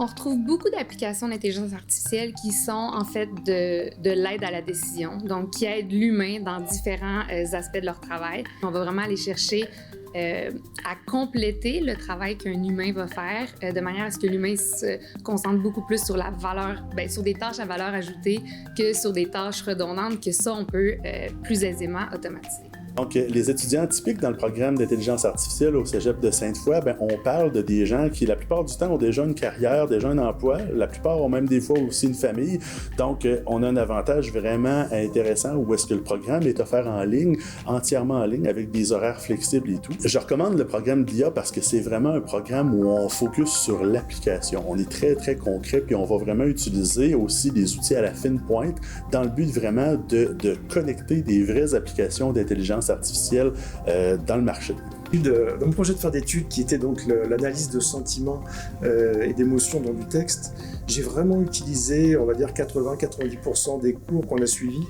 On retrouve beaucoup d'applications d'intelligence artificielle qui sont en fait de l'aide à la décision, donc qui aident l'humain dans différents aspects de leur travail. On va vraiment aller chercher à compléter le travail qu'un humain va faire de manière à ce que l'humain se concentre beaucoup plus sur la valeur, sur des tâches à valeur ajoutée que sur des tâches redondantes, que ça, on peut plus aisément automatiser. Donc, les étudiants typiques dans le programme d'intelligence artificielle au Cégep de Sainte-Foy, on parle de des gens qui, la plupart du temps, ont déjà une carrière, déjà un emploi. La plupart ont même des fois aussi une famille. Donc, on a un avantage vraiment intéressant où est-ce que le programme est offert en ligne, entièrement en ligne, avec des horaires flexibles et tout. Je recommande le programme d'IA parce que c'est vraiment un programme où on focus sur l'application. On est très, très concret, puis on va vraiment utiliser aussi des outils à la fine pointe dans le but vraiment de connecter des vraies applications d'intelligence artificielle dans le marché. Dans mon projet de fin d'études, qui était donc l'analyse de sentiments et d'émotions dans du texte, j'ai vraiment utilisé, on va dire, 80-90% des cours qu'on a suivis.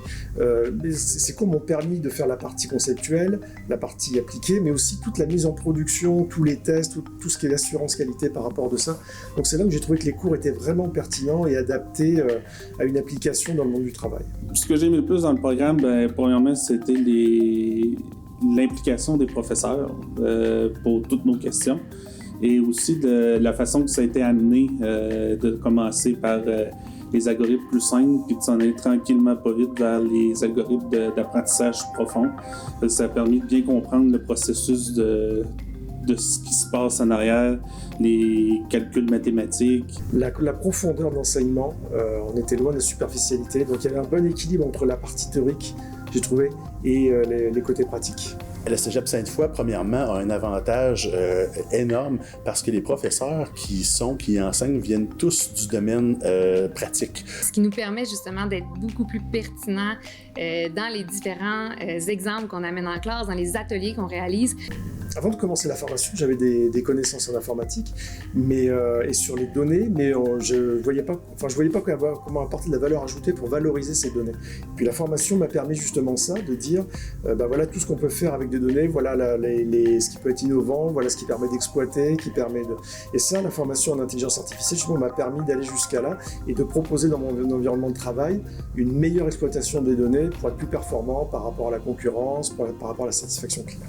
Ces cours m'ont permis de faire la partie conceptuelle, la partie appliquée, mais aussi toute la mise en production, tous les tests, tout ce qui est l'assurance qualité par rapport de ça. Donc c'est là que j'ai trouvé que les cours étaient vraiment pertinents et adaptés à une application dans le monde du travail. Ce que j'ai aimé le plus dans le programme, premièrement, c'était l'implication des professeurs pour toutes nos questions et aussi de la façon que ça a été amené de commencer par les algorithmes plus simples puis de s'en aller tranquillement pas vite vers les algorithmes d'apprentissage profond. Ça a permis de bien comprendre le processus de ce qui se passe en arrière, les calculs mathématiques. La profondeur d'enseignement, on était loin de la superficialité, donc il y avait un bon équilibre entre la partie théorique, j'ai trouvé, et les côtés pratiques. Le Cégep Sainte-Foy, premièrement, a un avantage énorme parce que les professeurs qui enseignent viennent tous du domaine pratique. Ce qui nous permet justement d'être beaucoup plus pertinents dans les différents exemples qu'on amène en classe, dans les ateliers qu'on réalise. Avant de commencer la formation, j'avais des connaissances en informatique et sur les données, mais je voyais pas comment apporter de la valeur ajoutée pour valoriser ces données. Puis la formation m'a permis justement ça, de dire voilà tout ce qu'on peut faire avec des données, voilà ce qui peut être innovant, voilà ce qui permet d'exploiter, Et ça, la formation en intelligence artificielle justement m'a permis d'aller jusqu'à là et de proposer dans mon environnement de travail une meilleure exploitation des données pour être plus performant par rapport à la concurrence, par rapport à la satisfaction client.